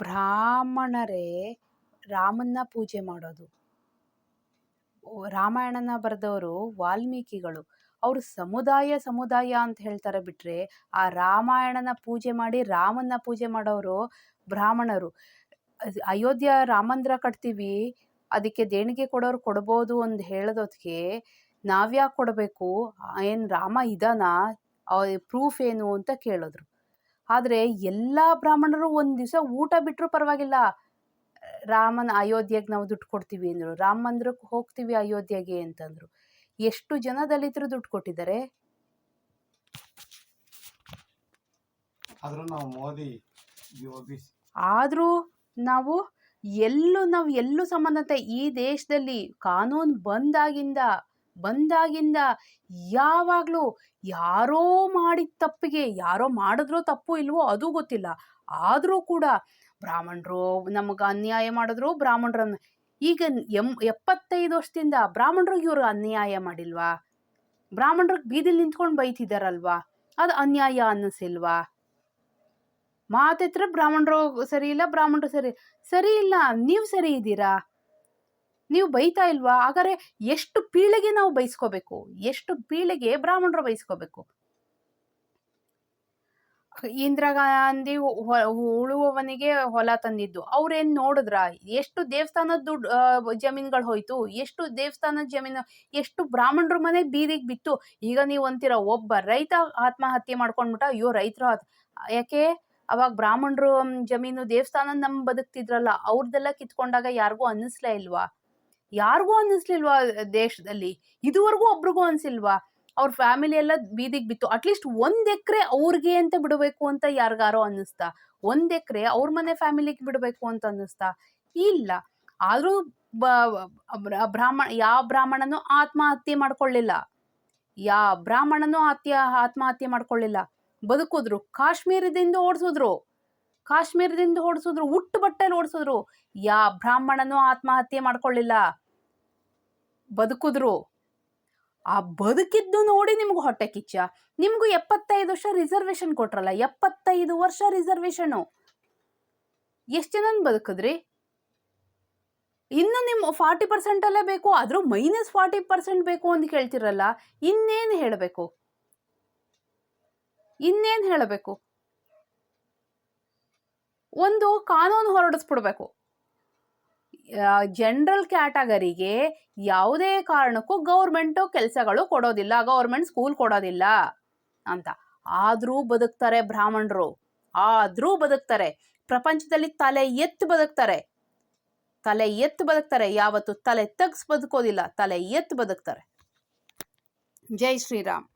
ಬ್ರಾಹ್ಮಣರೇ ರಾಮನ್ನ ಪೂಜೆ ಮಾಡೋದು. ರಾಮಾಯಣನ ಬರೆದವರು ವಾಲ್ಮೀಕಿಗಳು. ಅವರು ಸಮುದಾಯ ಅಂತ ಹೇಳ್ತಾರೆ ಬಿಟ್ರೆ, ಆ ರಾಮಾಯಣನ ಪೂಜೆ ಮಾಡಿ ರಾಮನ್ನ ಪೂಜೆ ಮಾಡೋರು ಬ್ರಾಹ್ಮಣರು. ಅಯೋಧ್ಯ ರಾಮಂದ್ರ ಕಟ್ತೀವಿ, ಅದಕ್ಕೆ ದೇಣಿಗೆ ಕೊಡೋರು ಕೊಡ್ಬೋದು ಅಂತ ಹೇಳೋದಕ್ಕೆ ನಾವ್ಯಾಕೆ ಕೊಡಬೇಕು, ಏನು ರಾಮ ಇದಾನ, ಪ್ರೂಫ್ ಏನು ಅಂತ ಕೇಳಿದ್ರು. ಆದರೆ ಎಲ್ಲ ಬ್ರಾಹ್ಮಣರು ಒಂದು ದಿವಸ ಊಟ ಬಿಟ್ಟರು ಪರವಾಗಿಲ್ಲ, ರಾಮನ ಅಯೋಧ್ಯೆಗೆ ನಾವು ದುಡ್ಡು ಕೊಡ್ತೀವಿ ಅಂದರು. ರಾಮ ಮಂದಿರಕ್ಕೆ ಹೋಗ್ತೀವಿ ಅಯೋಧ್ಯೆಗೆ ಅಂತಂದರು. ಎಷ್ಟು ಜನ ದಲಿತರು ದುಡ್ಡು ಕೊಟ್ಟಿದ್ದಾರೆ. ಆದರೂ ನಾವು ಎಲ್ಲೂ ಸಂಬಂಧ ಈ ದೇಶದಲ್ಲಿ ಕಾನೂನು ಬಂದಾಗಿಂದ ಯಾವಾಗಲೂ ಯಾರೋ ಮಾಡಿದ ತಪ್ಪಿಗೆ, ಯಾರೋ ಮಾಡಿದ್ರೋ ತಪ್ಪು ಇಲ್ವೋ ಅದು ಗೊತ್ತಿಲ್ಲ, ಆದರೂ ಕೂಡ ಬ್ರಾಹ್ಮಣರು ನಮಗೆ ಅನ್ಯಾಯ ಮಾಡಿದ್ರು. ಬ್ರಾಹ್ಮಣರನ್ನು ಈಗ 75 ವರ್ಷದಿಂದ ಬ್ರಾಹ್ಮಣರಿಗೆ ಇವರು ಅನ್ಯಾಯ ಮಾಡಿಲ್ವಾ? ಬ್ರಾಹ್ಮಣರಿಗೆ ಬೀದಿಲಿ ನಿಂತ್ಕೊಂಡು ಬೈತಿದ್ದಾರಲ್ವಾ? ಅದು ಅನ್ಯಾಯ ಅನ್ನಿಸಿಲ್ವಾ? ಮಾತೆತ್ರ ಬ್ರಾಹ್ಮಣರು ಸರಿ ಇಲ್ಲ, ಬ್ರಾಹ್ಮಣರು ಸರಿ ಇಲ್ಲ, ನೀವು ಸರಿ ಇದ್ದೀರಾ? ನೀವು ಬೈತಾ ಇಲ್ವಾ? ಹಾಗಾದ್ರೆ ಎಷ್ಟು ಪೀಳಿಗೆ ನಾವು ಬೈಸ್ಕೋಬೇಕು? ಎಷ್ಟು ಪೀಳಿಗೆ ಬ್ರಾಹ್ಮಣರು ಬೈಸ್ಕೋಬೇಕು? ಇಂದಿರಾ ಗಾಂಧಿ ಉಳುವವನಿಗೆ ಹೊಲ ತಂದಿದ್ದು ಅವ್ರೇನ್ ನೋಡಿದ್ರ? ಎಷ್ಟು ದೇವಸ್ಥಾನದ ದುಡ್ಡು ಜಮೀನುಗಳು ಹೋಯ್ತು, ಎಷ್ಟು ದೇವಸ್ಥಾನದ ಜಮೀನು, ಎಷ್ಟು ಬ್ರಾಹ್ಮಣರ ಮನೆ ಬೀದಿಗೆ ಬಿತ್ತು. ಈಗ ನೀವು ಅಂತೀರ ಒಬ್ಬ ರೈತ ಆತ್ಮಹತ್ಯೆ ಮಾಡ್ಕೊಂಡ್ಬಿಟ್ಟ, ಅಯ್ಯೋ ರೈತರು ಯಾಕೆ? ಅವಾಗ ಬ್ರಾಹ್ಮಣರು ಜಮೀನು ದೇವಸ್ಥಾನ ನಮ್ ಬದುಕ್ತಿದ್ರಲ್ಲ, ಅವ್ರದ್ದೆಲ್ಲ ಕಿತ್ಕೊಂಡಾಗ ಯಾರಿಗೂ ಅನ್ನಿಸ್ಲೇ ಇಲ್ವಾ? ದೇಶದಲ್ಲಿ ಇದುವರೆಗೂ ಒಬ್ರಿಗೂ ಅನ್ಸಿಲ್ವಾ? ಅವ್ರ ಫ್ಯಾಮಿಲಿ ಎಲ್ಲ ಬೀದಿಗೆ ಬಿತ್ತು, ಅಟ್ಲೀಸ್ಟ್ 1 ಎಕರೆ ಅವ್ರಿಗೆ ಅಂತ ಬಿಡಬೇಕು ಅಂತ ಯಾರಿಗಾರೋ ಅನ್ನಿಸ್ತಾ? 1 ಎಕರೆ ಅವ್ರ ಮನೆ ಫ್ಯಾಮಿಲಿಗೆ ಬಿಡಬೇಕು ಅಂತ ಅನ್ನಿಸ್ತಾ? ಇಲ್ಲ. ಆದ್ರೂ ಯಾವ ಬ್ರಾಹ್ಮಣನೂ ಆತ್ಮಹತ್ಯೆ ಮಾಡ್ಕೊಳ್ಳಿಲ್ಲ, ಆತ್ಮಹತ್ಯೆ ಮಾಡ್ಕೊಳ್ಳಿಲ್ಲ. ಬದುಕಿದ್ರು. ಕಾಶ್ಮೀರದಿಂದ ಓಡಿಸಿದ್ರು, ಹುಟ್ಟು ಬಟ್ಟೆಲಿ ಓಡಿಸಿದ್ರು. ಬ್ರಾಹ್ಮಣನೂ ಆತ್ಮಹತ್ಯೆ ಮಾಡ್ಕೊಳ್ಳಿಲ್ಲ, ಬದುಕಿದ್ರು. ಆ ಬದುಕಿದ್ದು ನೋಡಿ ನಿಮ್ಗೆ ಹೊಟ್ಟೆ ಕಿಚ್ಚ. ನಿಮ್ಗೂ 75 ವರ್ಷ ರಿಸರ್ವೇಶನ್ ಕೊಟ್ರಲ್ಲ, 75 ವರ್ಷ ರಿಸರ್ವೇಶನ್, ಎಷ್ಟು ಜನ ಬದುಕಿದ್ರಿ? ಇನ್ನು ನಿಮ್ 40% ಅಲ್ಲೇ ಬೇಕು, ಆದ್ರೂ -40% ಬೇಕು ಅಂತ ಕೇಳ್ತಿರಲ್ಲ. ಇನ್ನೇನ್ ಹೇಳಬೇಕು? ಒಂದು ಕಾನೂನು ಹೊರಡಿಸ್ಬಿಡ್ಬೇಕು. ಜನರಲ್ ಕ್ಯಾಟಗರಿಗೆ ಯಾವುದೇ ಕಾರಣಕ್ಕೂ ಗೌರ್ಮೆಂಟ್ ಕೆಲಸಗಳು ಕೊಡೋದಿಲ್ಲ, ಗೌರ್ಮೆಂಟ್ ಸ್ಕೂಲ್ ಕೊಡೋದಿಲ್ಲ ಅಂತ. ಆದ್ರೂ ಬದುಕ್ತಾರೆ ಬ್ರಾಹ್ಮಣರು, ಪ್ರಪಂಚದಲ್ಲಿ ತಲೆ ಎತ್ತು ಬದುಕ್ತಾರೆ. ಯಾವತ್ತು ತಲೆ ತಗ್ಸ್ ಬದುಕೋದಿಲ್ಲ, ತಲೆ ಎತ್ತು ಬದುಕ್ತಾರೆ. ಜೈ ಶ್ರೀರಾಮ್.